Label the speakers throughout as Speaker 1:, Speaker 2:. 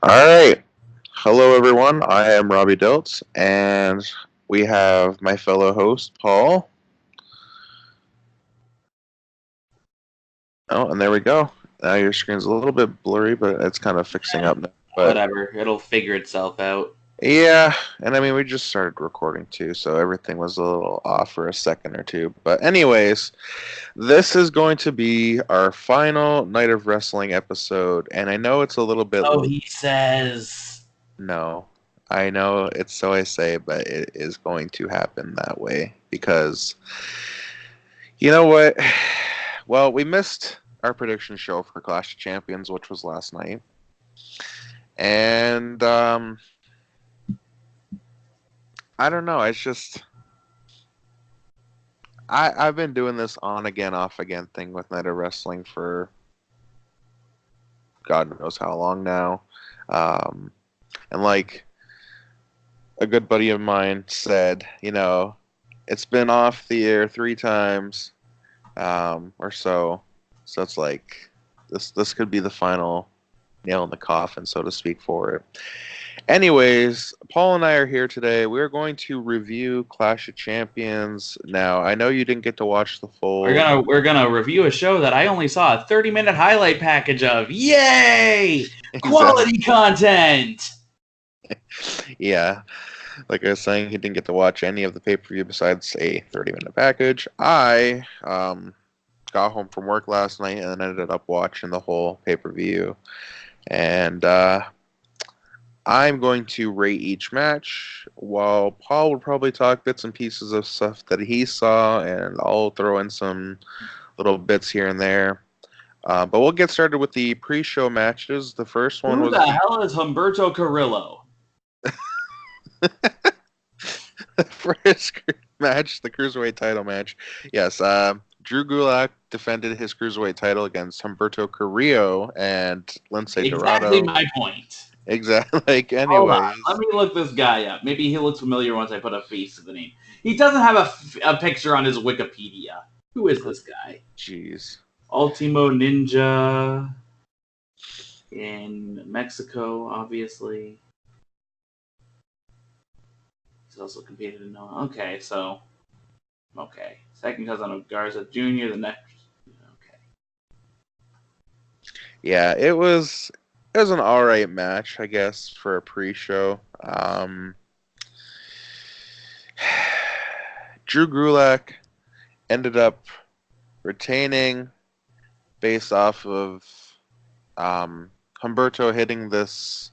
Speaker 1: All right. Hello, everyone. I am Robbie Diltz, and we have my fellow host, Paul. Oh, and there we go. Now your screen's a little bit blurry, but it's kind of fixing
Speaker 2: Yeah,
Speaker 1: up now. But
Speaker 2: whatever. It'll figure itself out.
Speaker 1: yeah, and I mean, we just started recording too, so everything was a little off for a second or two. But, anyways, this is going to be our final Night of Wrestling episode, and I know it's a little bit.
Speaker 2: Oh, he says.
Speaker 1: No, I know it's so I say, but it is going to happen that way because you know what? Well, we missed our prediction show for Clash of Champions, which was last night, and I don't know. It's just I've been doing this on again, off again thing with Night of Wrestling for God knows how long now, um, and like a good buddy of mine said, it's been off the air 3 times or so. So it's like this could be the final nail in the coffin, so to speak, for it. Anyways, Paul and I are here today. We're going to review Clash of Champions. Now, I know you didn't get to watch the
Speaker 2: We're
Speaker 1: full.
Speaker 2: gonna we're gonna review a show that I only saw a 30-minute highlight package of. Yay!
Speaker 1: Exactly.
Speaker 2: Quality content.
Speaker 1: Yeah, like I was saying, he didn't get to watch any of the pay per view besides a 30-minute package. I got home from work last night and ended up watching the whole pay per view. And I'm going to rate each match, while Paul will probably talk bits and pieces of stuff that he saw, and I'll throw in some little bits here and there. But we'll get started with the pre-show matches. The first one
Speaker 2: Who
Speaker 1: was
Speaker 2: the
Speaker 1: the
Speaker 2: hell is Humberto Carrillo?
Speaker 1: first match, the Cruiserweight title match. Yes, Drew Gulak defended his Cruiserweight title against Humberto Carrillo and Lince
Speaker 2: Exactly
Speaker 1: Dorado.
Speaker 2: my point.
Speaker 1: Exactly. Like,
Speaker 2: Hold on.
Speaker 1: anyways.
Speaker 2: Let me look this guy up. Maybe he looks familiar once I put a face to the name. He doesn't have a picture on his Wikipedia. Who is this guy?
Speaker 1: Jeez.
Speaker 2: Ultimo Ninja in Mexico, obviously. He's also competed in Okay, so second cousin of Garza Jr. The next. Okay.
Speaker 1: Yeah, it was an all right match, I guess, for a pre-show. Drew Gulak ended up retaining based off of Humberto hitting this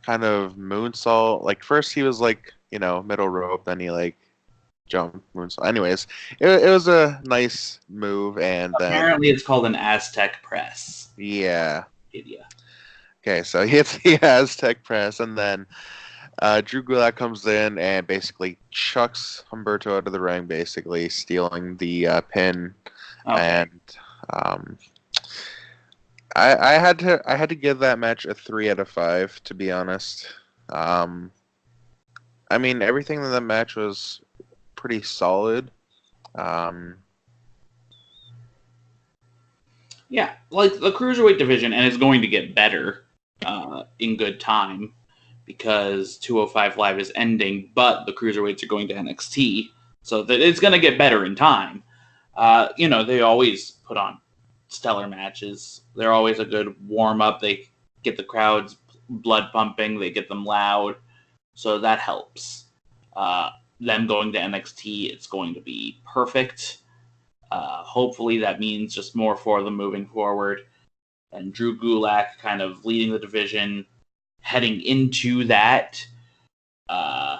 Speaker 1: kind of moonsault. Like first he was like middle rope, then he like jumped moonsault. Anyways, it was a nice move, and then
Speaker 2: Apparently, it's called an Aztec press.
Speaker 1: yeah.
Speaker 2: Wikipedia.
Speaker 1: Okay, so he hits the Aztec press, and then Drew Gulak comes in and basically chucks Humberto out of the ring, basically stealing the pin.
Speaker 2: Okay.
Speaker 1: And um, I had to give that match a 3 out of 5, to be honest. Um, I mean, everything in the match was pretty solid. Um,
Speaker 2: Yeah, like the cruiserweight division, and it's going to get better in good time because 205 Live is ending, but the cruiserweights are going to NXT, so that it's going to get better in time. They always put on stellar matches. They're always a good warm up. They get the crowds blood pumping. They get them loud, so that helps. Them going to NXT, it's going to be perfect. Hopefully, that means just more for them moving forward. And Drew Gulak kind of leading the division, heading into that. Uh,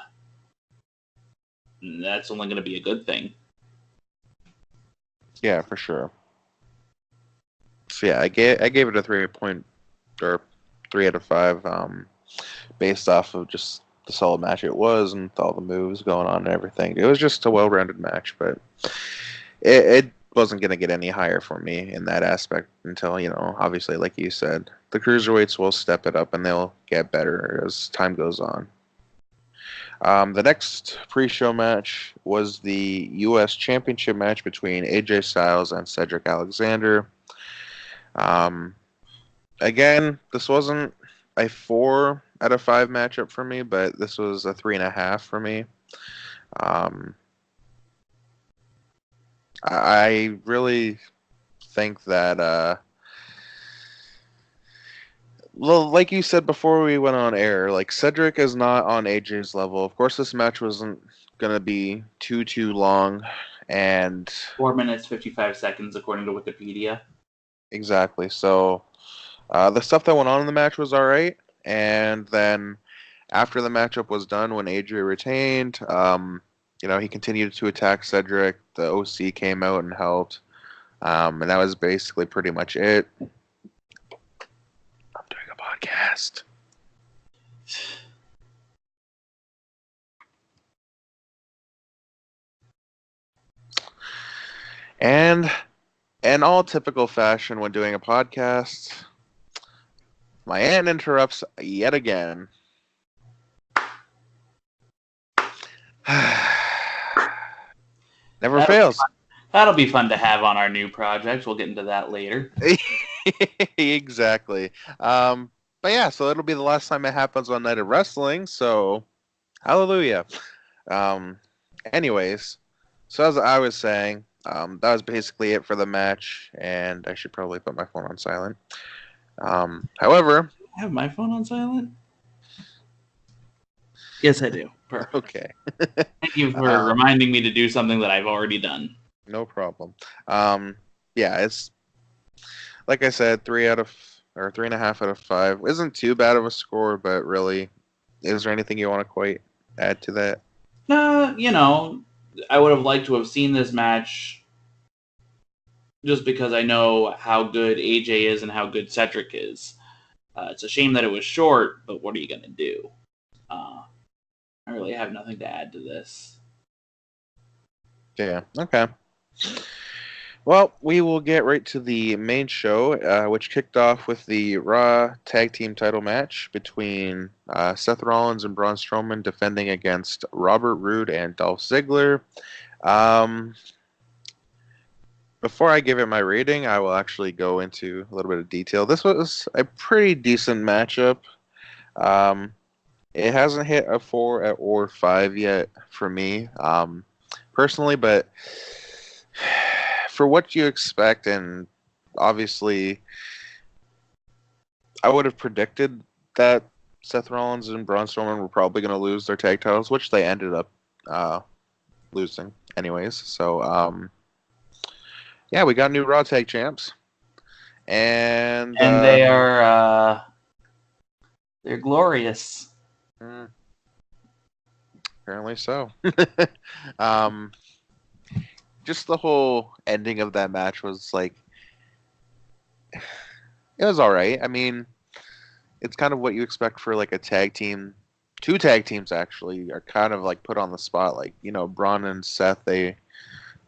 Speaker 2: that's only going to be a good thing.
Speaker 1: yeah, for sure. So yeah, I gave it a 3 out of 5, based off of just the solid match it was and all the moves going on and everything. It was just a well-rounded match, but it wasn't going to get any higher for me in that aspect until, obviously, like you said, the cruiserweights will step it up and they'll get better as time goes on. The next pre-show match was the U.S. Championship match between AJ Styles and Cedric Alexander. Um, Again, this wasn't a 4 out of 5 matchup for me, but this was a 3.5 for me. Um, I really think that, well, like you said before we went on air, like Cedric is not on AJ's level. Of course, this match wasn't gonna be too long, and
Speaker 2: 4 minutes 55 seconds according to Wikipedia.
Speaker 1: exactly. So the stuff that went on in the match was all right, and then after the matchup was done, when AJ retained, he continued to attack Cedric. The OC came out and helped, and that was basically pretty much it. I'm doing a podcast. And in all typical fashion when doing a podcast, my aunt interrupts yet again. Never fails.
Speaker 2: That'll be fun to have on our new project. We'll get into that later.
Speaker 1: Exactly. But yeah, so it'll be the last time it happens on Night of Wrestling, so hallelujah. Anyways, so as I was saying, that was basically it for the match, and I should probably put my phone on silent. However,
Speaker 2: I have my phone on silent? Yes, I do. Perfect.
Speaker 1: Okay.
Speaker 2: Thank you for reminding me to do something that I've already done.
Speaker 1: No problem. Yeah, it's like I said, 3.5 out of 5 isn't too bad of a score, but really, is there anything you want to quite add to that?
Speaker 2: No, I would have liked to have seen this match just because I know how good AJ is and how good Cedric is. It's a shame that it was short, but what are you going to do? I really have nothing to add to this.
Speaker 1: Yeah, okay. Well, we will get right to the main show, which kicked off with the Raw Tag Team title match between Seth Rollins and Braun Strowman defending against Robert Roode and Dolph Ziggler. Before I give it my rating, I will actually go into a little bit of detail. This was a pretty decent matchup. It hasn't hit a 4 or 5 yet for me, personally, but for what you expect, and obviously, I would have predicted that Seth Rollins and Braun Strowman were probably going to lose their tag titles, which they ended up losing anyways. So, yeah, we got new Raw Tag Champs. And
Speaker 2: they are they're glorious.
Speaker 1: Apparently so. Just the whole ending of that match was like, it was all right. I mean, it's kind of what you expect for like a tag team. 2 tag teams actually are kind of like put on the spot. Like, Braun and Seth, they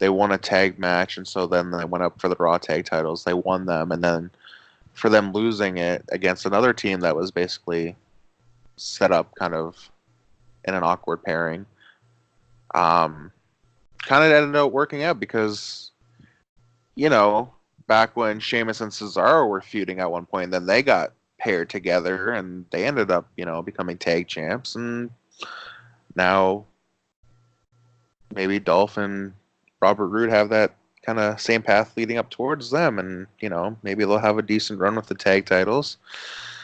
Speaker 1: won a tag match, and so then they went up for the Raw tag titles. They won them, and then for them losing it against another team that was basically set up kind of in an awkward pairing, kind of ended up working out because, back when Sheamus and Cesaro were feuding at one point, then they got paired together and they ended up, becoming tag champs. And now maybe Dolph and Robert Roode have that kind of same path leading up towards them. And, maybe they'll have a decent run with the tag titles.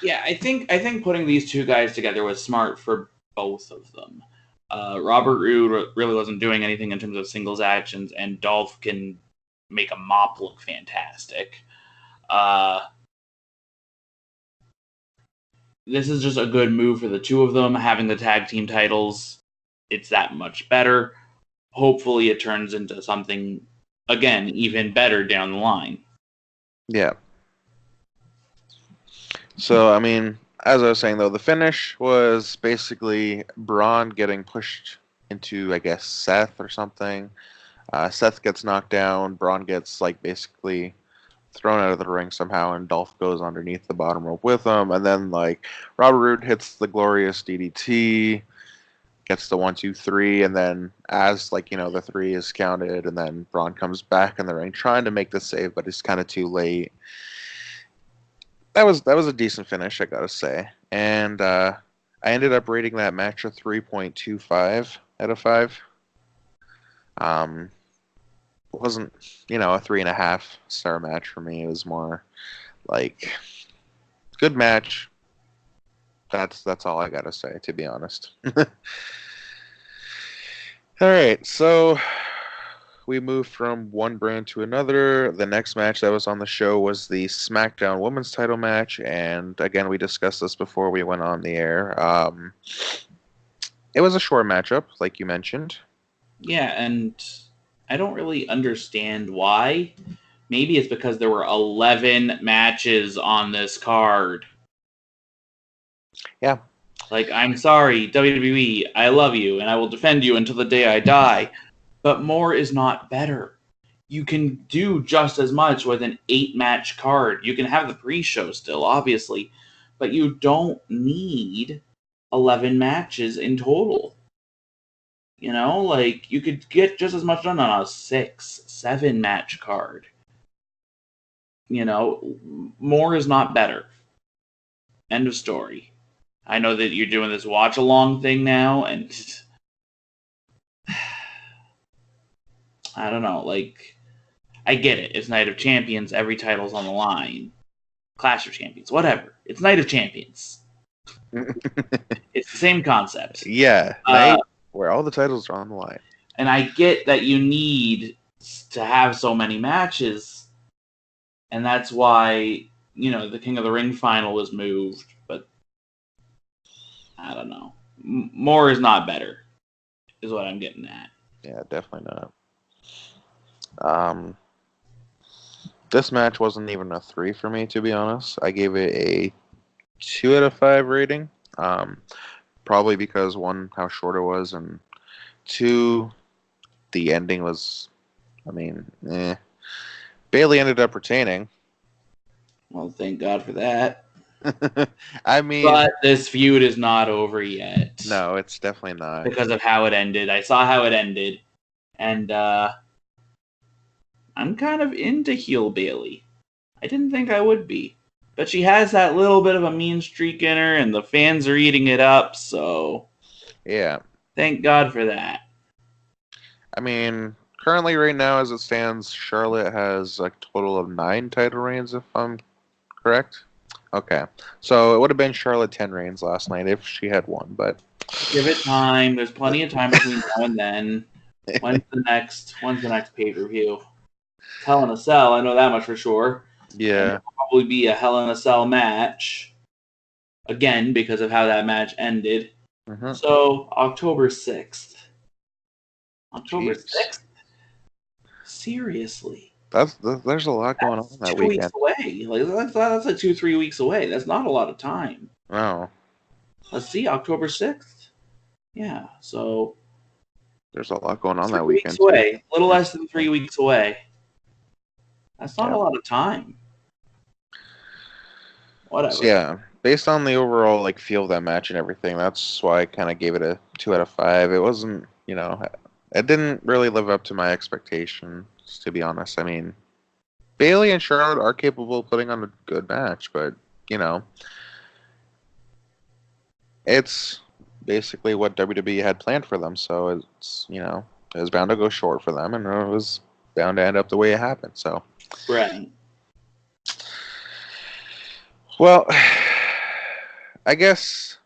Speaker 2: Yeah, I think putting these 2 guys together was smart for both of them. Robert Roode really wasn't doing anything in terms of singles actions, and Dolph can make a mop look fantastic. This is just a good move for the 2 of them. Having the tag team titles, it's that much better. Hopefully it turns into something, again, even better down the line.
Speaker 1: Yeah. So, I mean, as I was saying, though, the finish was basically Braun getting pushed into, I guess, Seth or something. Seth gets knocked down. Braun gets, basically thrown out of the ring somehow, and Dolph goes underneath the bottom rope with him. And then, Robert Roode hits the glorious DDT, gets the 1, 2, 3, and then as, the 3 is counted, and then Braun comes back in the ring trying to make the save, but it's kind of too late. That was a decent finish, I gotta say. And I ended up rating that match a 3.25 out of 5. It wasn't, a 3.5 star match for me. It was more like good match. That's all I gotta say, to be honest. All right, so we moved from one brand to another. The next match that was on the show was the SmackDown Women's Title match, and again, we discussed this before we went on the air. It was a short matchup, like you mentioned.
Speaker 2: Yeah, and I don't really understand why. Maybe it's because there were 11 matches on this card.
Speaker 1: Yeah.
Speaker 2: Like, I'm sorry, WWE, I love you, and I will defend you until the day I die. But more is not better. You can do just as much with an 8-match card. You can have the pre-show still, obviously, but you don't need 11 matches in total. Like, you could get just as much done on a 6, 7-match card. More is not better. End of story. I know that you're doing this watch-along thing now, and I don't know, like, I get it. It's Night of Champions. Every title's on the line. Clash of Champions. Whatever. It's Night of Champions. It's the same concept.
Speaker 1: Yeah, night where all the titles are on the line.
Speaker 2: And I get that you need to have so many matches, and that's why, the King of the Ring final was moved, but I don't know. More is not better, is what I'm getting at.
Speaker 1: Yeah, definitely not. This match wasn't even a 3 for me, to be honest. I gave it a 2 out of 5 rating. Probably because, 1, how short it was, and 2, the ending was, Bayley ended up retaining.
Speaker 2: Well, thank God for that.
Speaker 1: But
Speaker 2: this feud is not over yet.
Speaker 1: No, it's definitely not.
Speaker 2: Because of how it ended. I saw how it ended, and I'm kind of into heel Bayley. I didn't think I would be. But she has that little bit of a mean streak in her, and the fans are eating it up, so...
Speaker 1: Yeah.
Speaker 2: Thank God for that.
Speaker 1: Currently right now as it stands, Charlotte has a total of 9 title reigns, if I'm correct. Okay. So it would have been Charlotte 10 reigns last night if she had won, but...
Speaker 2: Give it time. There's plenty of time between now and then. When's the next pay-per-view? Hell in a Cell, I know that much for sure.
Speaker 1: Yeah.
Speaker 2: And it'll probably be a Hell in a Cell match. Again, because of how that match ended.
Speaker 1: Mm-hmm.
Speaker 2: So, October 6th. October
Speaker 1: Jeez.
Speaker 2: 6th? Seriously.
Speaker 1: There's a lot going on that
Speaker 2: 2
Speaker 1: weekend.
Speaker 2: weeks away. Like that's like 2-3 weeks away. That's not a lot of time.
Speaker 1: Oh.
Speaker 2: Let's see, October 6th. Yeah, so
Speaker 1: there's a lot going on that
Speaker 2: 3
Speaker 1: weekend.
Speaker 2: weeks away. A little less than 3 weeks away. That's not
Speaker 1: Yeah.
Speaker 2: a lot of time. Whatever.
Speaker 1: So, yeah, based on the overall feel of that match and everything, that's why I kind of gave it a 2 out of 5. It wasn't, it didn't really live up to my expectations, to be honest. Bayley and Charlotte are capable of putting on a good match, but it's basically what WWE had planned for them, so it's it was bound to go short for them, and it was bound to end up the way it happened. So
Speaker 2: right.
Speaker 1: Well, I guess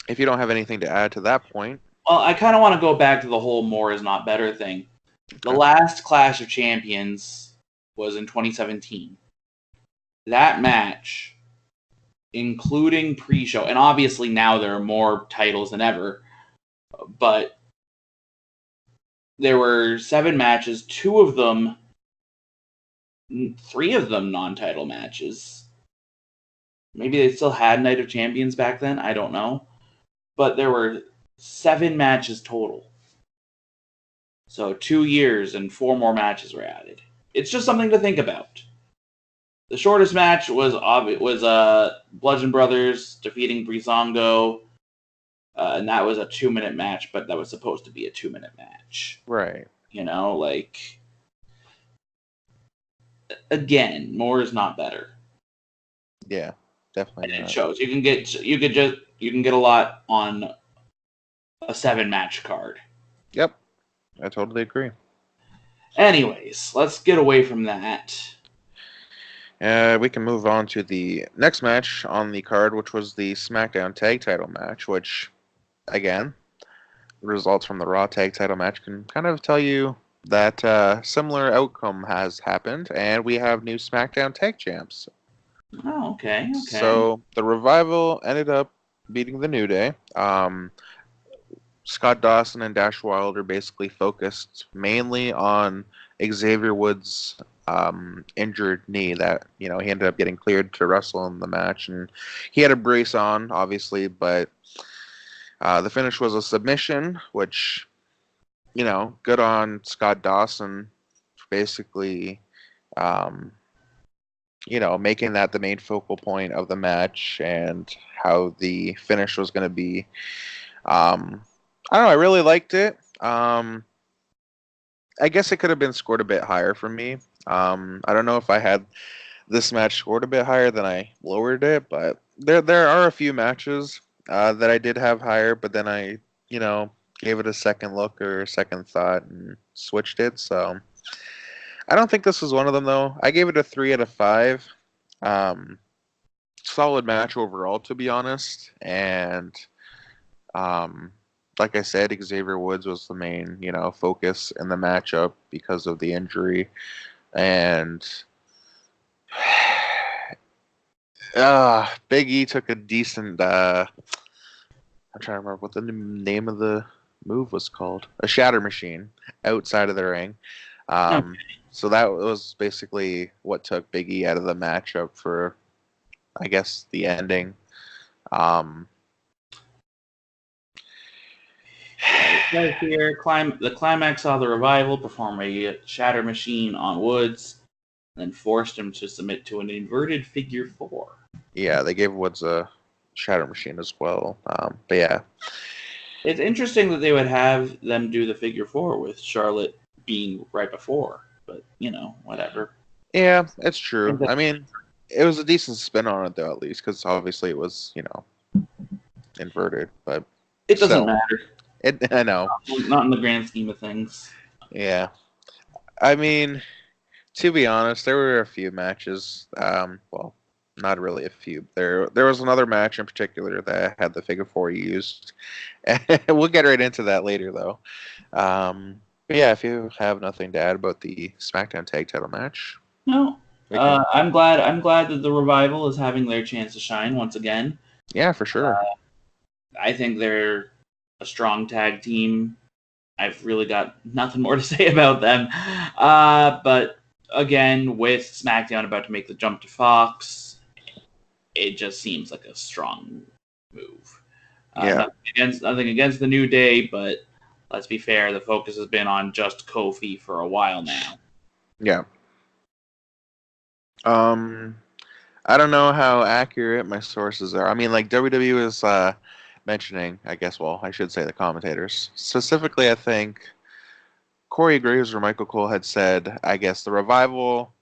Speaker 1: if you don't have anything to add to that point.
Speaker 2: Well, I kind of want to go back to the whole more is not better thing. The last Clash of Champions was in 2017. That match, including pre-show, and obviously now there are more titles than ever, but there were 7 matches, 3 of them non-title matches. Maybe they still had Night of Champions back then, I don't know. But there were 7 matches total. So 2 years and 4 more matches were added. It's just something to think about. The shortest match was Bludgeon Brothers defeating Breezango, and that was a 2-minute match, but that was supposed to be a 2-minute match.
Speaker 1: Right.
Speaker 2: Again, more is not better.
Speaker 1: Yeah. definitely
Speaker 2: And it
Speaker 1: not.
Speaker 2: shows. You can get a lot on a 7-match card.
Speaker 1: Yep, I totally agree.
Speaker 2: Anyways, let's get away from that.
Speaker 1: We can move on to the next match on the card, which was the SmackDown Tag Title match. Which, again, results from the Raw Tag Title match can kind of tell you that similar outcome has happened, and we have new SmackDown Tag Champs.
Speaker 2: Oh, okay.
Speaker 1: So the Revival ended up beating the New Day. Scott Dawson and Dash Wilder basically focused mainly on Xavier Woods' injured knee that, he ended up getting cleared to wrestle in the match. And he had a brace on, obviously, but the finish was a submission, which, good on Scott Dawson for basically, making that the main focal point of the match and how the finish was going to be. I don't know. I really liked it. I guess it could have been scored a bit higher for me. I don't know if I had this match scored a bit higher than I lowered it, but there are a few matches that I did have higher, but then I gave it a second look or a second thought and switched it. So I don't think this was one of them though. I gave it a 3 out of 5. Solid match overall, to be honest, and like I said, Xavier Woods was the main, focus in the matchup because of the injury. And Big E took a decent, I'm trying to remember what the name of the move was called. A shatter machine outside of the ring.
Speaker 2: Okay.
Speaker 1: So that was basically what took Big E out of the matchup for, I guess, the ending.
Speaker 2: Right here, the climax saw the Revival perform a shatter machine on Woods, then forced him to submit to an inverted figure 4.
Speaker 1: Yeah, they gave Woods a shatter machine as well. But yeah.
Speaker 2: It's interesting that they would have them do the figure 4 with Charlotte being right before, but whatever.
Speaker 1: Yeah, it's true. I mean, it was a decent spin on it though, at least, because obviously it was, inverted. But
Speaker 2: it doesn't
Speaker 1: still,
Speaker 2: matter.
Speaker 1: I know.
Speaker 2: Not in the grand scheme of things.
Speaker 1: Yeah, I mean, to be honest, there were a few matches. Well, not really a few. There was another match in particular that had the figure 4 used. We'll get right into that later, though. But yeah, if you have nothing to add about the SmackDown Tag Title match,
Speaker 2: No, I'm glad that the Revival is having their chance to shine once again.
Speaker 1: Yeah, for sure.
Speaker 2: I think they're a strong tag team. I've really got nothing more to say about them. But again, with SmackDown about to make the jump to Fox, it just seems like a strong move.
Speaker 1: Yeah.
Speaker 2: Nothing against the New Day, but let's be fair, the focus has been on just Kofi for a while now.
Speaker 1: Yeah. I don't know how accurate my sources are. I mean, like WWE is mentioning, I guess, well, I should say the commentators. Specifically, I think Corey Graves or Michael Cole had said, I guess, the Revival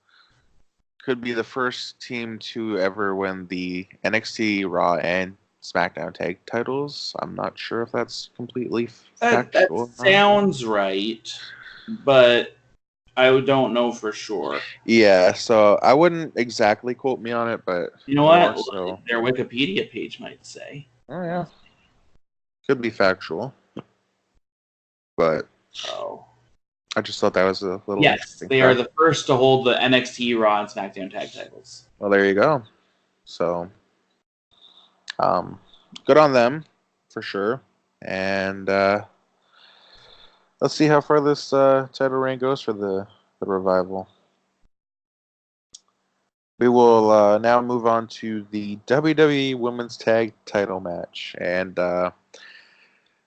Speaker 1: could be the first team to ever win the NXT, Raw, and SmackDown tag titles. I'm not sure if that's completely factual.
Speaker 2: That sounds right, but I don't know for sure.
Speaker 1: Yeah, so I wouldn't exactly quote me on it, but
Speaker 2: you know what?
Speaker 1: So.
Speaker 2: Their Wikipedia page might say.
Speaker 1: Oh yeah, could be factual, but I just thought that was a little.
Speaker 2: Yes, they are the first to hold the NXT, Raw, and SmackDown tag titles.
Speaker 1: Well, there you go. So, good on them for sure, and let's see how far this title reign goes for the Revival. We will now move on to the WWE Women's Tag Title match, and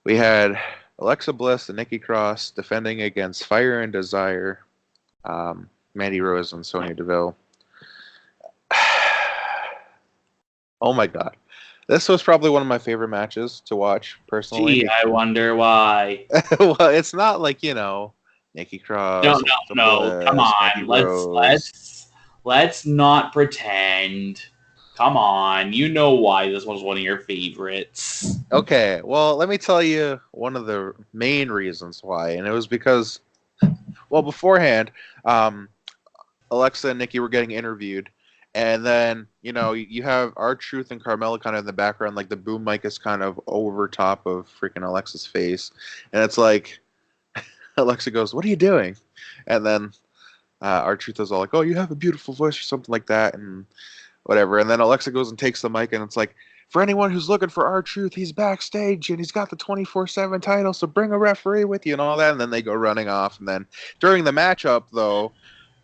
Speaker 1: we had Alexa Bliss and Nikki Cross defending against Fire and Desire, Mandy Rose and Sonya Deville. Oh my god. This was probably one of my favorite matches to watch, personally.
Speaker 2: Gee, I wonder why.
Speaker 1: Well, it's not like, Nikki Cross.
Speaker 2: No, come on. Let's not pretend. Come on, you know why this was one of your favorites.
Speaker 1: Okay, well, let me tell you one of the main reasons why, and it was because, well, beforehand, um, Alexa and Nikki were getting interviewed, and then you have R-Truth and Carmella kind of in the background, like the boom mic is kind of over top of freaking Alexa's face, and it's like Alexa goes, "What are you doing?" And then R-Truth is all like, "Oh, you have a beautiful voice," or something like that, and whatever. And then Alexa goes and takes the mic, and it's like, "For anyone who's looking for R-Truth, he's backstage and he's got the 24/7 title, so bring a referee with you," and all that. And then they go running off. And then during the matchup, though,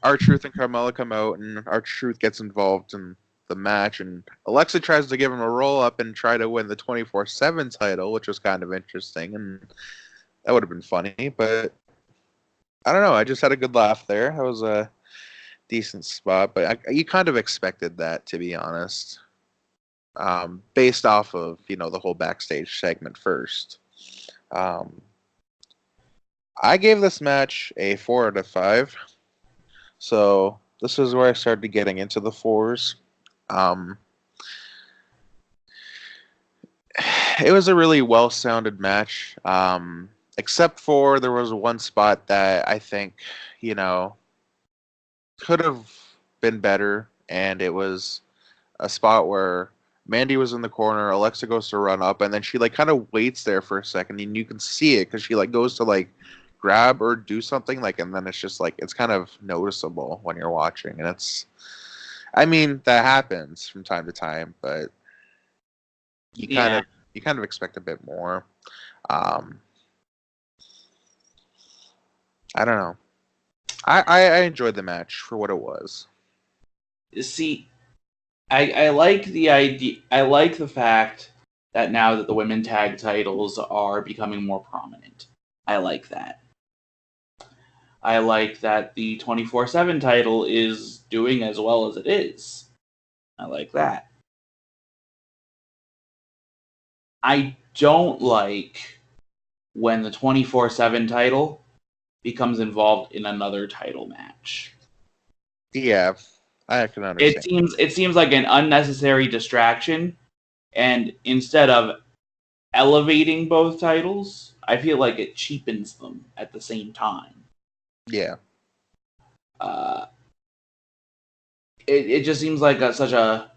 Speaker 1: R-Truth and Carmella come out, and R-Truth gets involved in the match, and Alexa tries to give him a roll up and try to win the 24/7 title, which was kind of interesting, and that would have been funny. But I don't know. I just had a good laugh there. That was a decent spot, but you kind of expected that, to be honest, based off of the whole backstage segment first. I gave this match a 4 out of 5. So this is where I started getting into the fours. It was a really well-sounded match, except for there was one spot that I think, could have been better, and it was a spot where Mandy was in the corner, Alexa goes to run up, and then she kind of waits there for a second, and you can see it because she goes to grab or do something, and then it's just it's kind of noticeable when you're watching, and I mean, that happens from time to time, but you kind of expect a bit more. I don't know. I enjoyed the match for what it was.
Speaker 2: See, I like the idea. I like the fact that now that the women tag titles are becoming more prominent. I like that. I like that the 24/7 title is doing as well as it is. I like that. I don't like when the 24/7 title becomes involved in another title match.
Speaker 1: Yeah, I can understand.
Speaker 2: It seems like an unnecessary distraction, and instead of elevating both titles, I feel like it cheapens them at the same time.
Speaker 1: Yeah.
Speaker 2: It just seems like such a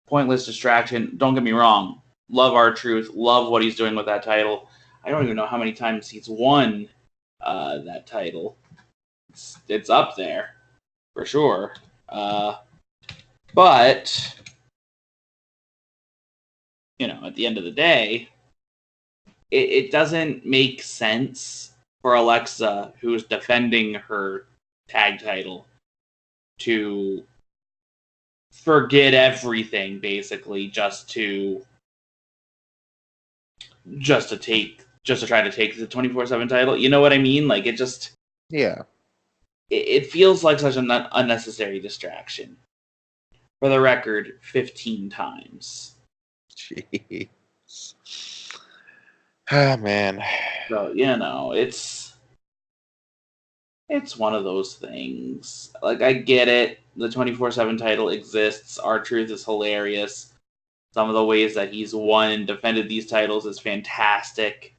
Speaker 2: pointless distraction. Don't get me wrong. Love R-Truth. Love what he's doing with that title. I don't even know how many times he's won that title. It's up there for sure. But at the end of the day, it doesn't make sense for Alexa, who's defending her tag title, to forget everything basically just to try to take the 24/7 title. You know what I mean? It just it feels like such an unnecessary distraction. For the record, 15 times.
Speaker 1: Jeez. Ah, man.
Speaker 2: So, it's one of those things. I get it. The 24/7 title exists. R-Truth is hilarious. Some of the ways that he's won and defended these titles is fantastic.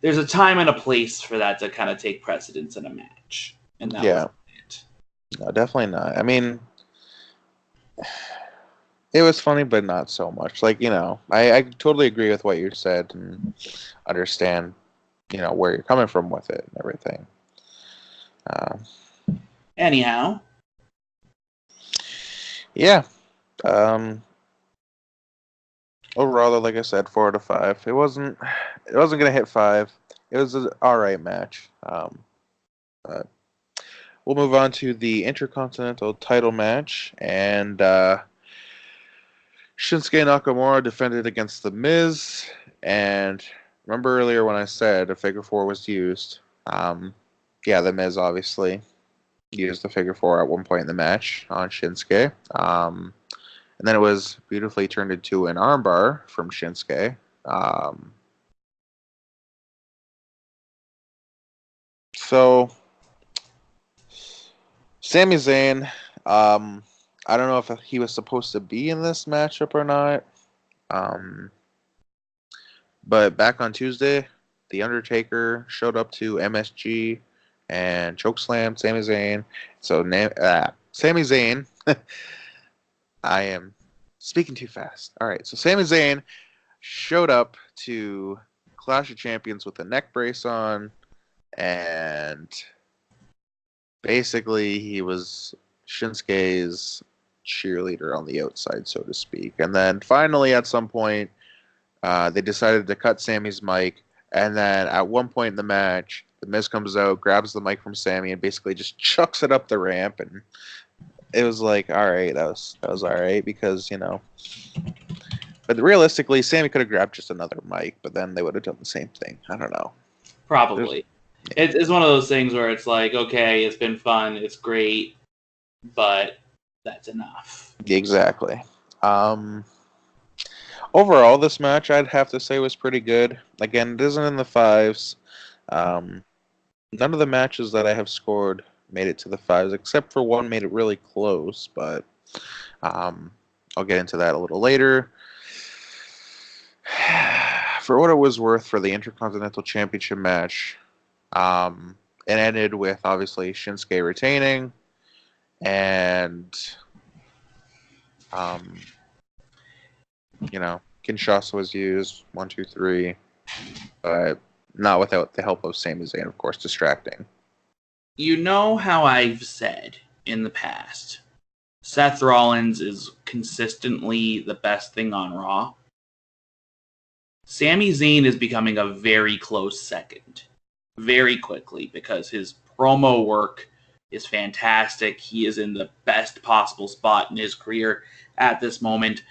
Speaker 2: There's a time and a place for that to kind of take precedence in a match, and that was it.
Speaker 1: No, definitely not. I mean, it was funny, but not so much. I totally agree with what you said and understand, where you're coming from with it and everything.
Speaker 2: Anyhow.
Speaker 1: Yeah. Overall, like I said, 4 out of 5. It wasn't gonna hit 5. It was an alright match. But we'll move on to the Intercontinental title match, and Shinsuke Nakamura defended against The Miz. And remember earlier when I said a figure 4 was used? The Miz obviously used the figure 4 at one point in the match on Shinsuke. And then it was beautifully turned into an armbar from Shinsuke. So Sami Zayn I don't know if he was supposed to be in this matchup or not. Um, but back on Tuesday, The Undertaker showed up to MSG and chokeslammed Sami Zayn. So Sami Zayn, I am speaking too fast. All right, so Sami Zayn showed up to Clash of Champions with a neck brace on, and basically he was Shinsuke's cheerleader on the outside, so to speak. And then finally, at some point, they decided to cut Sammy's mic, and then at one point in the match, the Miz comes out, grabs the mic from Sammy, and basically just chucks it up the ramp. And it was like, all right, that was all right, because but realistically, Sammy could have grabbed just another mic, but then they would have done the same thing. I don't know.
Speaker 2: Probably. It's one of those things where it's like, okay, it's been fun, it's great, but that's enough.
Speaker 1: Exactly. Overall, this match, I'd have to say, was pretty good. Again, it isn't in the fives. None of the matches that I have scored made it to the fives, except for one made it really close, but I'll get into that a little later. For what it was worth, for the Intercontinental Championship match, it ended with, obviously, Shinsuke retaining, and Kinshasa was used, 1, 2, 3, but not without the help of Sami Zayn, of course, distracting.
Speaker 2: You know how I've said in the past, Seth Rollins is consistently the best thing on Raw. Sami Zayn is becoming a very close second, very quickly, because his promo work is fantastic. He is in the best possible spot in his career at this moment.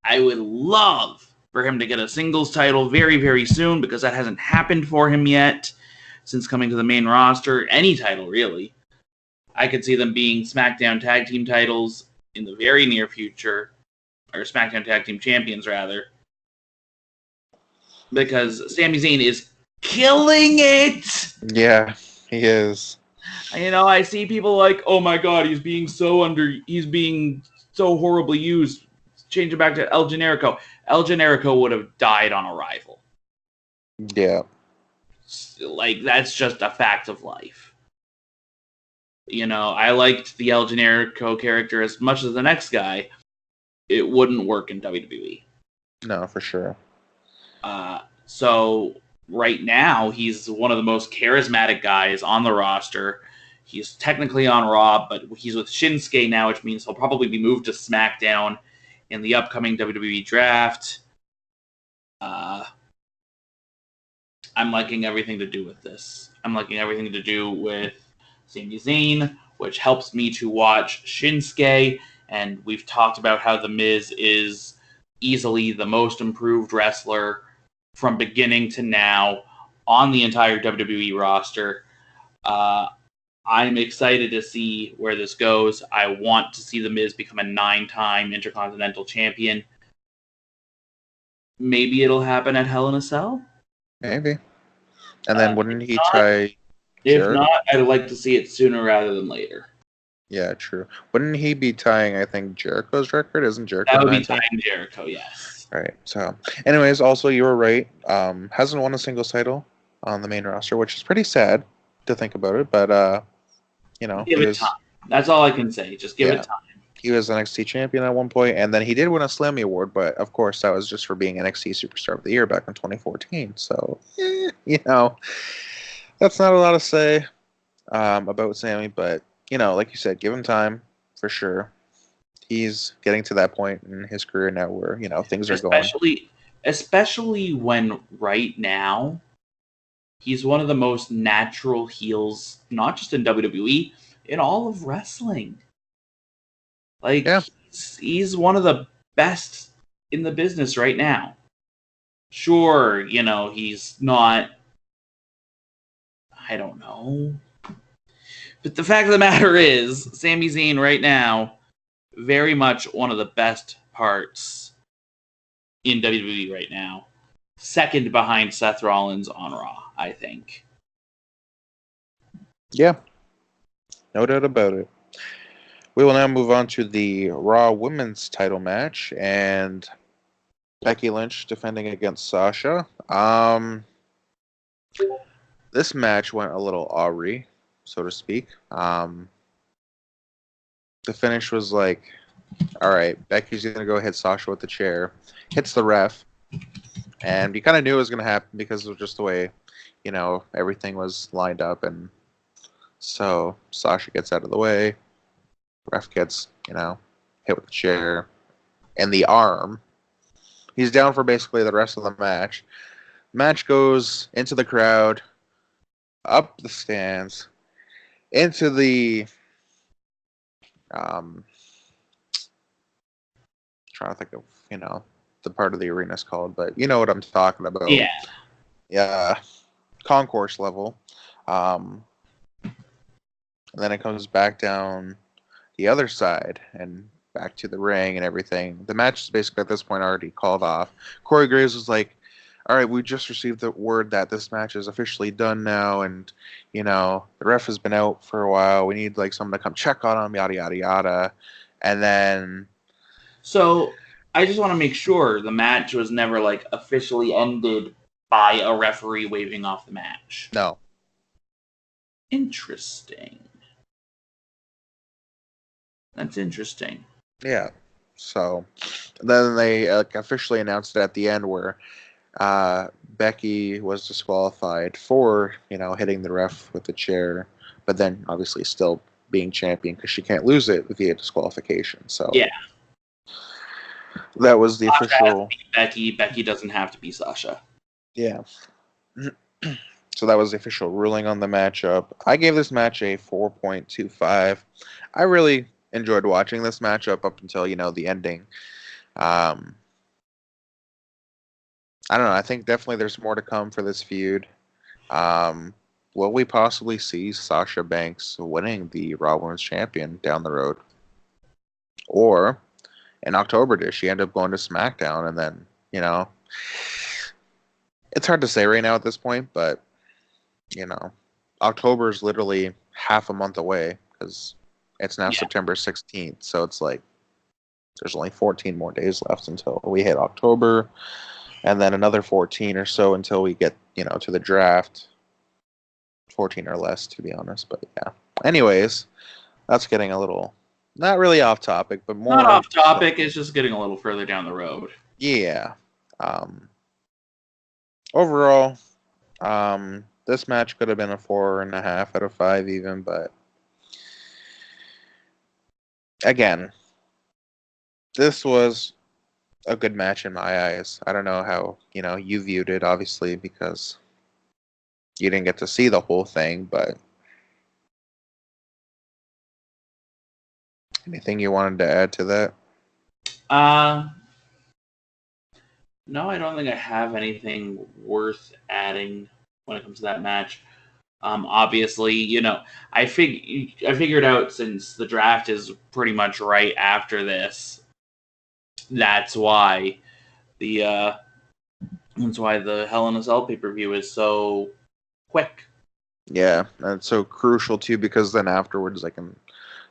Speaker 2: I would love for him to get a singles title very, very soon, because that hasn't happened for him yet since coming to the main roster. Any title, really. I could see them being SmackDown Tag Team titles in the very near future, or SmackDown Tag Team Champions, rather, because Sami Zayn is killing it!
Speaker 1: Yeah, he is.
Speaker 2: I see people like, oh my god, he's being so horribly used. Change it back to El Generico. El Generico would have died on arrival.
Speaker 1: Yeah.
Speaker 2: Like, that's just a fact of life. I liked the El Generico character as much as the next guy. It wouldn't work in WWE.
Speaker 1: No, for sure.
Speaker 2: So right now, he's one of the most charismatic guys on the roster. He's technically on Raw, but he's with Shinsuke now, which means he'll probably be moved to SmackDown in the upcoming WWE draft. I'm liking everything to do with this. I'm liking everything to do with Sami Zayn, which helps me to watch Shinsuke. And we've talked about how The Miz is easily the most improved wrestler from beginning to now on the entire WWE roster. I'm excited to see where this goes. I want to see The Miz become a 9-time Intercontinental Champion. Maybe it'll happen at Hell in a Cell?
Speaker 1: Maybe. And then wouldn't he tie
Speaker 2: If not, I'd like to see it sooner rather than later.
Speaker 1: Yeah, true. Wouldn't he be tying, I think, Jericho's record? Isn't Jericho?
Speaker 2: That would be tying Jericho, yes.
Speaker 1: Right. So, anyways, also, you were right. Hasn't won a singles title on the main roster, which is pretty sad to think about it. But,
Speaker 2: give it time. That's all I can say. Just give it time.
Speaker 1: He was NXT champion at one point, and then he did win a Slammy Award, but of course that was just for being NXT Superstar of the Year back in 2014. So, that's not a lot to say about Sammy, but, like you said, give him time for sure. He's getting to that point in his career now where, things are going.
Speaker 2: Especially when right now he's one of the most natural heels, not just in WWE, in all of wrestling. Like, he's one of the best in the business right now. Sure, he's not, I don't know. But the fact of the matter is, Sami Zayn right now, very much one of the best parts in WWE right now. Second behind Seth Rollins on Raw, I think.
Speaker 1: Yeah. No doubt about it. We will now move on to the Raw Women's title match, and Becky Lynch defending against Sasha. This match went a little awry, so to speak. The finish was like, all right, Becky's going to go hit Sasha with the chair, hits the ref, and you kind of knew it was going to happen because of just the way, everything was lined up. And so Sasha gets out of the way, ref gets, hit with the chair and the arm. He's down for basically the rest of the match. Match goes into the crowd, up the stands, into the trying to think of the part of the arena is called, but you know what I'm talking about. Yeah, concourse level. And then it comes back down the other side and back to the ring and everything. The match is basically at this point already called off. Corey Graves was like, all right, we just received the word that this match is officially done now, and the ref has been out for a while. We need someone to come check on him, yada yada yada. And then
Speaker 2: so I just want to make sure the match was never officially ended by a referee waving off the match.
Speaker 1: No.
Speaker 2: Interesting. That's interesting.
Speaker 1: Yeah. So then they officially announced it at the end where Becky was disqualified for, hitting the ref with the chair, but then obviously still being champion because she can't lose it via disqualification. So
Speaker 2: yeah,
Speaker 1: that was the
Speaker 2: Sasha
Speaker 1: official.
Speaker 2: Becky doesn't have to be Sasha.
Speaker 1: Yeah. So that was the official ruling on the matchup. I gave this match a 4.25. I really enjoyed watching this matchup up until the ending. I don't know. I think definitely there's more to come for this feud. Will we possibly see Sasha Banks winning the Raw Women's Champion down the road? Or in October, does she end up going to SmackDown? And then, it's hard to say right now at this point, but, October is literally half a month away because it's now September 16th. So it's there's only 14 more days left until we hit October. And then another 14 or so until we get, to the draft. 14 or less, to be honest. But yeah. Anyways, that's getting a little, not really off topic, but more.
Speaker 2: Not off topic. It's just getting a little further down the road.
Speaker 1: Yeah. Overall, this match could have been a 4.5 out of 5 even, but again, this was a good match in my eyes. I don't know how, you viewed it, obviously, because you didn't get to see the whole thing, but anything you wanted to add to that?
Speaker 2: No, I don't think I have anything worth adding when it comes to that match. Obviously, I figured out since the draft is pretty much right after this. That's why the Hell in a Cell pay-per-view is so quick.
Speaker 1: Yeah, and it's so crucial too because then afterwards I can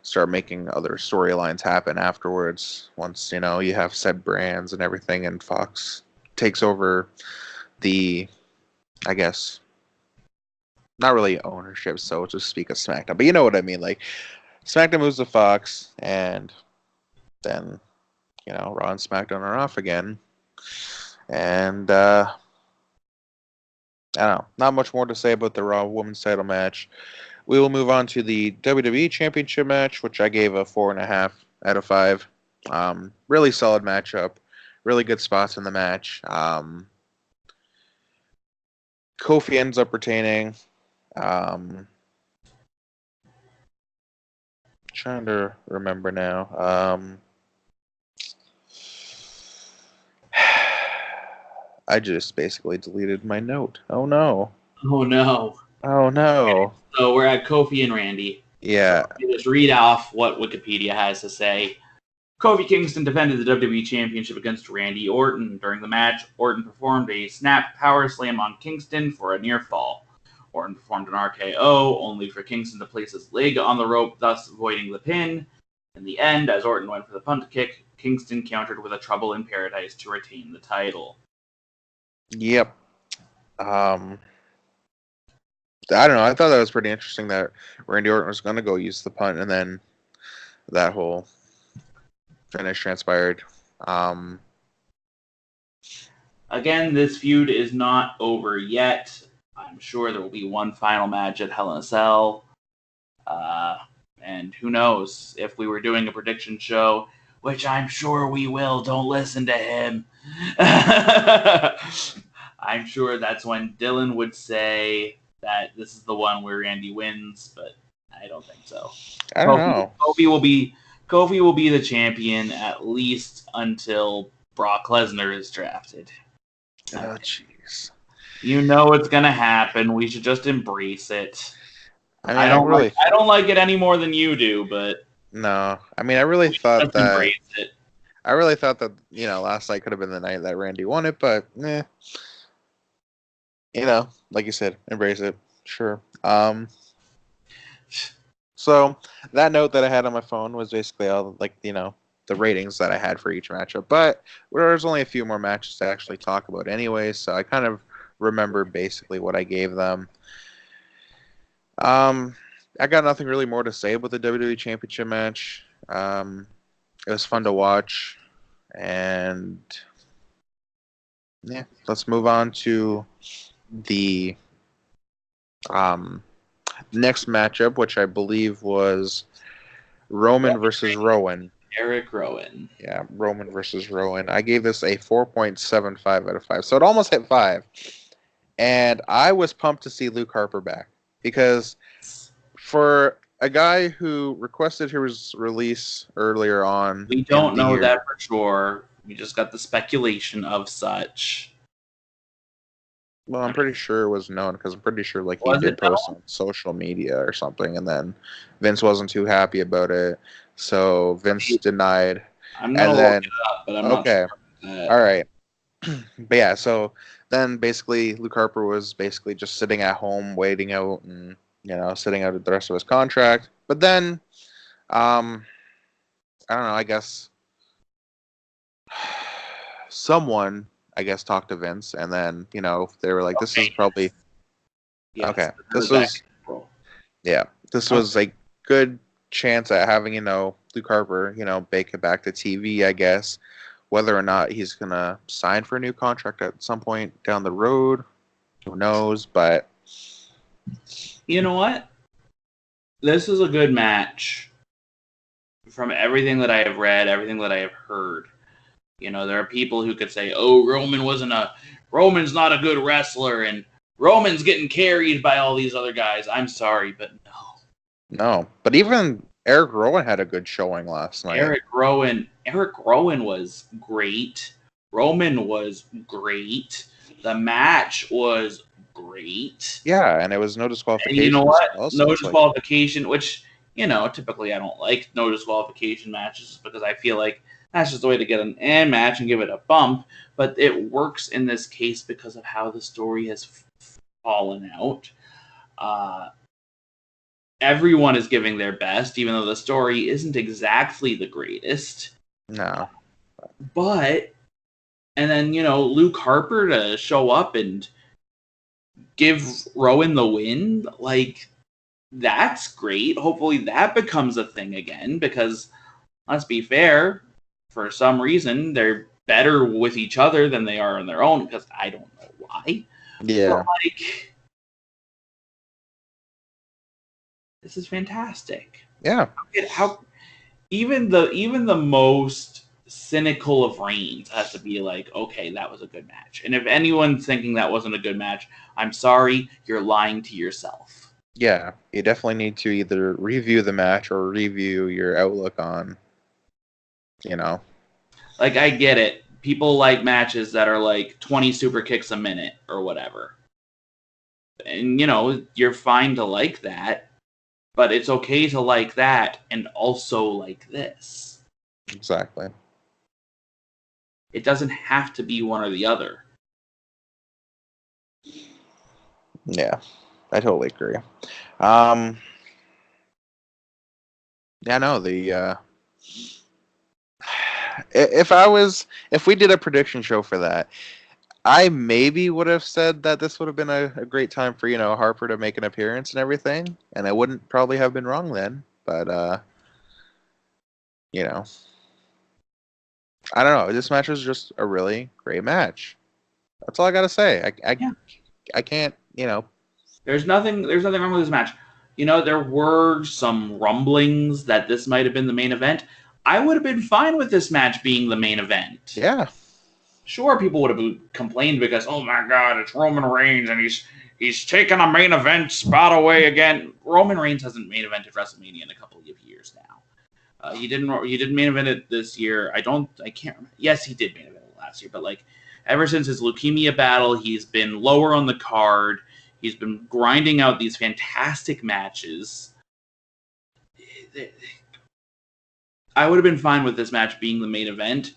Speaker 1: start making other storylines happen afterwards. Once you have said brands and everything, and Fox takes over the, I guess, not really ownership, so to speak, of SmackDown, but you know what I mean. SmackDown moves to Fox, and then Raw and SmackDown are off again, and I don't know. Not much more to say about the Raw Women's title match. We will move on to the WWE Championship match, which I gave a 4.5 out of 5. Really solid matchup. Really good spots in the match. Kofi ends up retaining. Trying to remember now. I just basically deleted my note. Oh no.
Speaker 2: Oh no.
Speaker 1: Oh no.
Speaker 2: Okay, so we're at Kofi and Randy.
Speaker 1: Yeah.
Speaker 2: So just read off what Wikipedia has to say. Kofi Kingston defended the WWE Championship against Randy Orton. During the match, Orton performed a snap power slam on Kingston for a near fall. Orton performed an RKO, only for Kingston to place his leg on the rope, thus avoiding the pin. In the end, as Orton went for the punt kick, Kingston countered with a Trouble in Paradise to retain the title.
Speaker 1: Yep. I don't know. I thought that was pretty interesting that Randy Orton was going to go use the punt, and then that whole finish transpired.
Speaker 2: Again, this feud is not over yet. I'm sure there will be one final match at Hell in a Cell. And who knows, if we were doing a prediction show, which I'm sure we will, don't listen to him. I'm sure that's when Dylan would say that this is the one where Randy wins, but I don't think so.
Speaker 1: I don't know.
Speaker 2: Kofi will be the champion at least until Brock Lesnar is drafted.
Speaker 1: Oh, jeez.
Speaker 2: You know it's gonna happen. We should just embrace it.
Speaker 1: I mean,
Speaker 2: I don't like it any more than you do, but
Speaker 1: no. I mean, I really thought that.
Speaker 2: Embrace it.
Speaker 1: I really thought that last night could have been the night that Randy won it, but like you said, embrace it. Sure. So that note that I had on my phone was basically all the ratings that I had for each matchup, but there's only a few more matches to actually talk about anyway, so I kind of remember basically what I gave them. I got nothing really more to say about the WWE Championship match. It was fun to watch, and yeah, let's move on to the next matchup, which I believe was Roman versus Rowan.
Speaker 2: Eric Rowan.
Speaker 1: Yeah, Roman versus Rowan. I gave this a 4.75 out of 5, so it almost hit 5. And I was pumped to see Luke Harper back, because for a guy who requested his release earlier on,
Speaker 2: we don't know that for sure. We just got the speculation of such.
Speaker 1: Well, I'm pretty sure it was known, because I'm pretty sure he did post on social media or something, and then Vince wasn't too happy about it, so Vince denied.
Speaker 2: I'm gonna look it up, but I'm not sure.
Speaker 1: All right. But yeah, so then basically Luke Harper was basically just sitting at home waiting out and sitting out the rest of his contract. But then I don't know, I guess someone talked to Vince, and then they were like, this is probably this was a good chance at having Luke Harper make it back to TV, I guess. Whether or not he's gonna sign for a new contract at some point down the road, who knows? But
Speaker 2: you know what? This is a good match. From everything that I have read, everything that I have heard, there are people who could say, "Oh, Roman's not a good wrestler, and Roman's getting carried by all these other guys." I'm sorry, but
Speaker 1: no. But even Eric Rowan had a good showing last night.
Speaker 2: Eric Rowan was great. Roman was great. The match was great.
Speaker 1: Yeah, and it was no disqualification.
Speaker 2: And you know what? No disqualification, which, typically I don't like no disqualification matches, because I feel like that's just the way to get an match and give it a bump. But it works in this case because of how the story has fallen out. Everyone is giving their best, even though the story isn't exactly the greatest.
Speaker 1: No.
Speaker 2: But, and then, Luke Harper to show up and give Rowan the win, that's great. Hopefully that becomes a thing again, because, let's be fair, for some reason, they're better with each other than they are on their own, because I don't know why.
Speaker 1: Yeah.
Speaker 2: But, this is fantastic.
Speaker 1: Yeah.
Speaker 2: How even the most cynical of Reigns has to be like, okay, that was a good match. And if anyone's thinking that wasn't a good match, I'm sorry, you're lying to yourself.
Speaker 1: Yeah, you definitely need to either review the match or review your outlook on,
Speaker 2: I get it. People like matches that are 20 super kicks a minute or whatever. And, you're fine to like that. But it's okay to like that and also like this.
Speaker 1: Exactly.
Speaker 2: It doesn't have to be one or the other.
Speaker 1: Yeah, I totally agree. Yeah, no, the If we did a prediction show for that, I maybe would have said that this would have been a great time for Harper to make an appearance and everything, and I wouldn't probably have been wrong then. But you know, I don't know. This match was just a really great match. That's all I gotta say.
Speaker 2: Yeah.
Speaker 1: I can't.
Speaker 2: There's nothing wrong with this match. There were some rumblings that this might have been the main event. I would have been fine with this match being the main event.
Speaker 1: Yeah.
Speaker 2: Sure, people would have complained because, oh my God, it's Roman Reigns and he's taken a main event spot away again. Roman Reigns hasn't main evented WrestleMania in a couple of years now. He didn't main event it this year. I can't remember. Yes, he did main event it last year, but like ever since his leukemia battle, he's been lower on the card. He's been grinding out these fantastic matches. I would have been fine with this match being the main event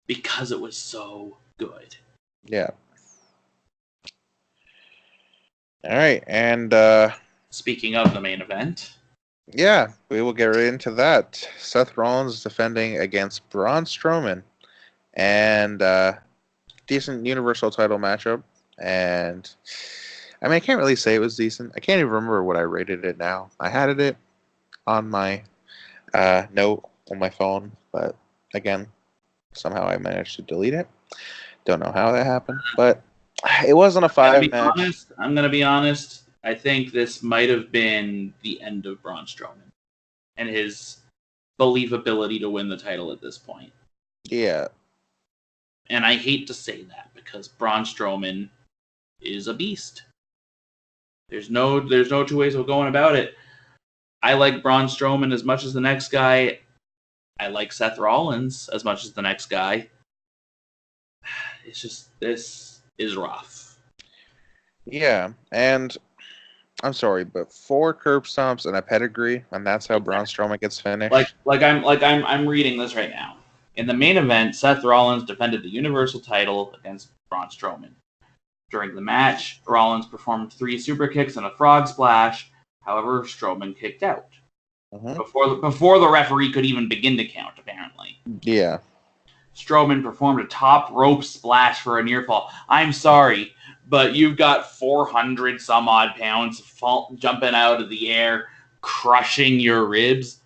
Speaker 2: because it was so good.
Speaker 1: Yeah. All right, and
Speaker 2: speaking of the main event,
Speaker 1: yeah, we will get right into that. Seth Rollins defending against Braun Strowman, and decent Universal title matchup. And I mean, I can't really say it was decent. I can't even remember what I rated it now. I had it on my note on my phone, but again, somehow I managed to delete it. Don't know how that happened, but it wasn't a 5 match.
Speaker 2: I'm going to be honest. I think this might have been the end of Braun Strowman and his believability to win the title at this point.
Speaker 1: Yeah.
Speaker 2: And I hate to say that because Braun Strowman is a beast. There's no two ways of going about it. I like Braun Strowman as much as the next guy. I like Seth Rollins as much as the next guy. It's just, this is rough.
Speaker 1: Yeah, and I'm sorry, but 4 curb stomps and a pedigree, and that's how Braun Strowman gets finished.
Speaker 2: I'm reading this right now. In the main event, Seth Rollins defended the Universal title against Braun Strowman. During the match, Rollins performed 3 super kicks and a frog splash. However, Strowman kicked out. Before the referee could even begin to count, apparently.
Speaker 1: Yeah.
Speaker 2: Strowman performed a top rope splash for a near fall. I'm sorry, but you've got 400 some odd pounds jumping out of the air, crushing your ribs.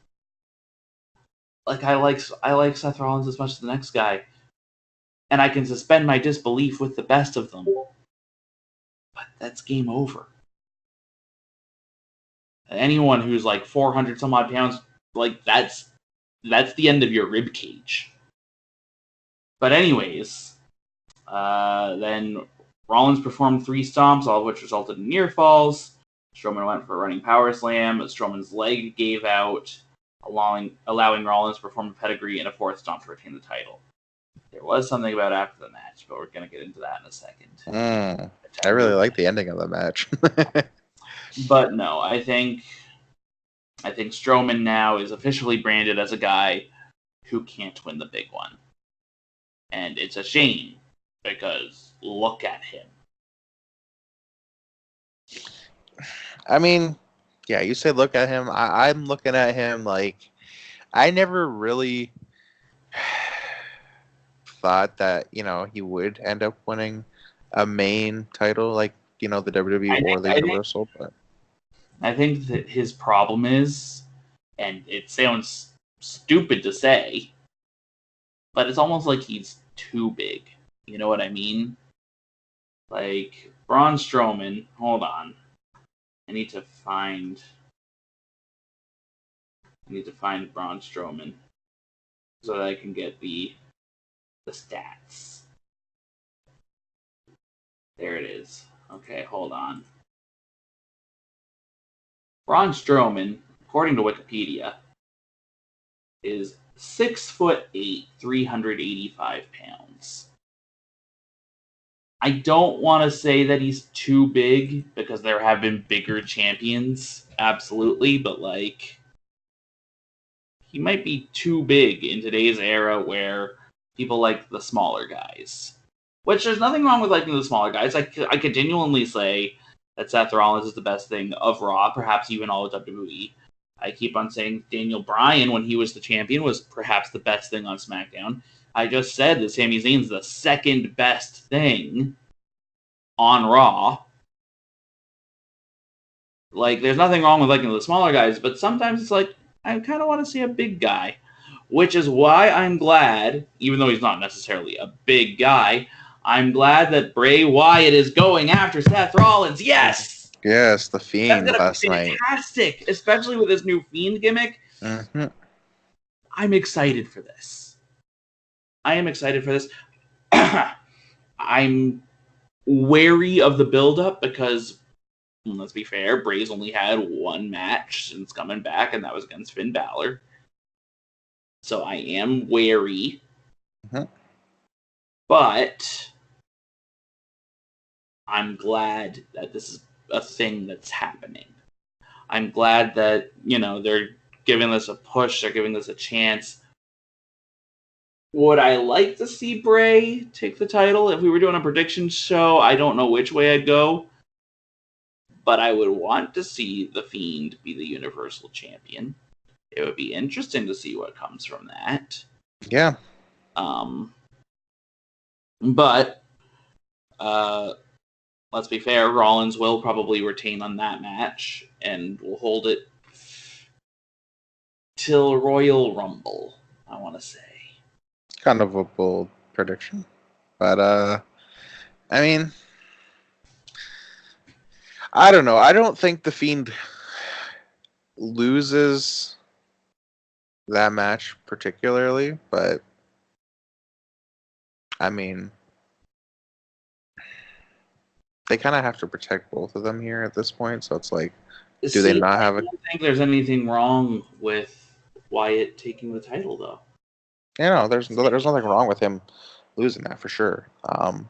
Speaker 2: Like I like Seth Rollins as much as the next guy, and I can suspend my disbelief with the best of them. But that's game over. Anyone who's like 400 some odd pounds, like that's the end of your rib cage. But anyways, then Rollins performed 3 stomps, all of which resulted in near falls. Strowman went for a running power slam. Strowman's leg gave out, allowing Rollins to perform a pedigree and a 4th stomp to retain the title. There was something about after the match, but we're going to get into that in a second.
Speaker 1: I really like the ending of the match.
Speaker 2: But no, I think Strowman now is officially branded as a guy who can't win the big one. And it's a shame, because look at him.
Speaker 1: I mean, yeah, you say look at him. I'm looking at him like I never really thought that, he would end up winning a main title like, the WWE or the Universal. But
Speaker 2: I think that his problem is, and it sounds stupid to say, but it's almost like he's too big. You know what I mean? Like, Braun Strowman, hold on. I need to find Braun Strowman so that I can get the stats. There it is. Okay, hold on. Braun Strowman, according to Wikipedia, is 6'8", 385 pounds. I don't want to say that he's too big, because there have been bigger champions, absolutely, but like, he might be too big in today's era where people like the smaller guys. Which, there's nothing wrong with liking the smaller guys. I could genuinely say that Seth Rollins is the best thing of Raw, perhaps even all of WWE. I keep on saying Daniel Bryan, when he was the champion, was perhaps the best thing on SmackDown. I just said that Sami Zayn's the second best thing on Raw. Like, there's nothing wrong with liking the smaller guys, but sometimes it's like, I kind of want to see a big guy. Which is why I'm glad, even though he's not necessarily a big guy, I'm glad that Bray Wyatt is going after Seth Rollins. Yes!
Speaker 1: Yes, the Fiend
Speaker 2: That's
Speaker 1: last
Speaker 2: gonna be
Speaker 1: night.
Speaker 2: fantastic, especially with his new Fiend gimmick.
Speaker 1: Mm-hmm.
Speaker 2: I'm excited for this. I am excited for this. I'm wary of the build-up because, let's be fair, Bray's only had one match since coming back, and that was against Finn Balor. So I am wary.
Speaker 1: Mm-hmm.
Speaker 2: But I'm glad that this is a thing that's happening. I'm glad that, they're giving this a push. They're giving this a chance. Would I like to see Bray take the title? If we were doing a prediction show, I don't know which way I'd go. But I would want to see The Fiend be the Universal Champion. It would be interesting to see what comes from that.
Speaker 1: Yeah.
Speaker 2: But let's be fair, Rollins will probably retain on that match, and will hold it till Royal Rumble, I want to say.
Speaker 1: Kind of a bold prediction. But, I mean, I don't know. I don't think The Fiend loses that match particularly, but I mean, they kind of have to protect both of them here at this point. So it's like, do they not have
Speaker 2: I don't think there's anything wrong with Wyatt taking the title, though.
Speaker 1: There's nothing wrong with him losing that for sure. I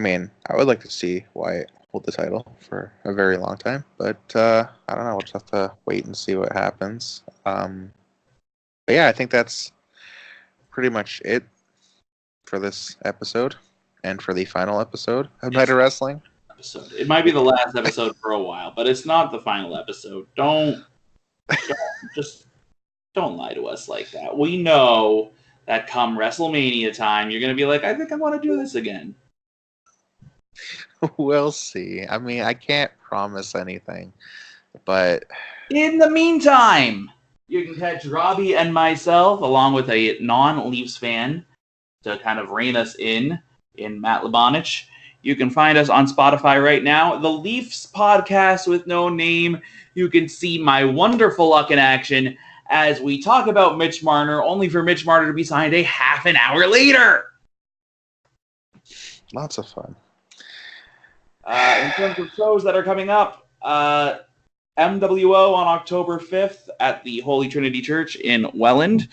Speaker 1: mean, I would like to see Wyatt hold the title for a very long time, but I don't know. We'll just have to wait and see what happens. But yeah, I think that's pretty much it for this episode and for the final episode of Night of Wrestling.
Speaker 2: It might be the last episode for a while, but it's not the final episode. Don't lie to us like that. We know that come WrestleMania time, you're going to be like, I think I want to do this again.
Speaker 1: We'll see. I mean, I can't promise anything, but
Speaker 2: in the meantime, you can catch Robbie and myself, along with a non-Leafs fan, to kind of rein us in Matt Labanich. You can find us on Spotify right now. The Leafs Podcast with No Name. You can see my wonderful luck in action as we talk about Mitch Marner, only for Mitch Marner to be signed a half an hour later.
Speaker 1: Lots of fun.
Speaker 2: In terms of shows that are coming up, MWO on October 5th at the Holy Trinity Church in Welland.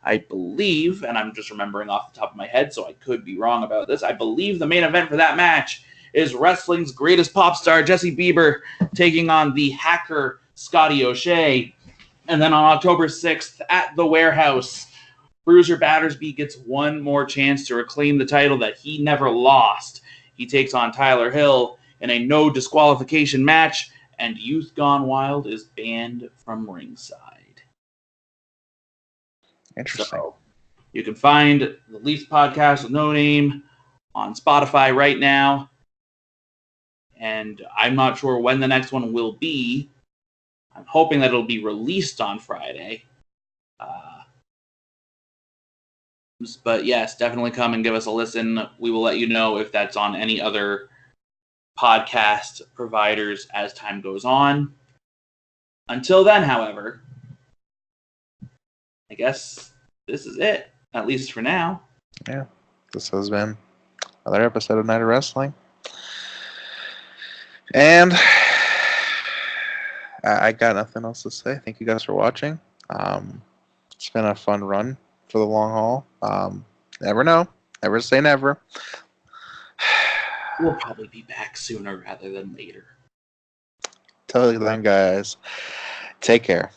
Speaker 2: I believe, and I'm just remembering off the top of my head, so I could be wrong about this, I believe the main event for that match is wrestling's greatest pop star, Jesse Bieber, taking on the hacker, Scotty O'Shea. And then on October 6th at the Warehouse, Bruiser Battersby gets one more chance to reclaim the title that he never lost. He takes on Tyler Hill in a no disqualification match, and Youth Gone Wild is banned from ringside.
Speaker 1: Interesting.
Speaker 2: So, you can find the Leafs Podcast with No Name on Spotify right now. And I'm not sure when the next one will be. I'm hoping that it'll be released on Friday. But yes, definitely come and give us a listen. We will let you know if that's on any other podcast providers as time goes on. Until then, however, I guess this is it, at least for now.
Speaker 1: Yeah, this has been another episode of Night of Wrestling. And I got nothing else to say. Thank you guys for watching. It's been a fun run for the long haul. Never know. Never say never.
Speaker 2: We'll probably be back sooner rather than later.
Speaker 1: Till then, guys. Take care.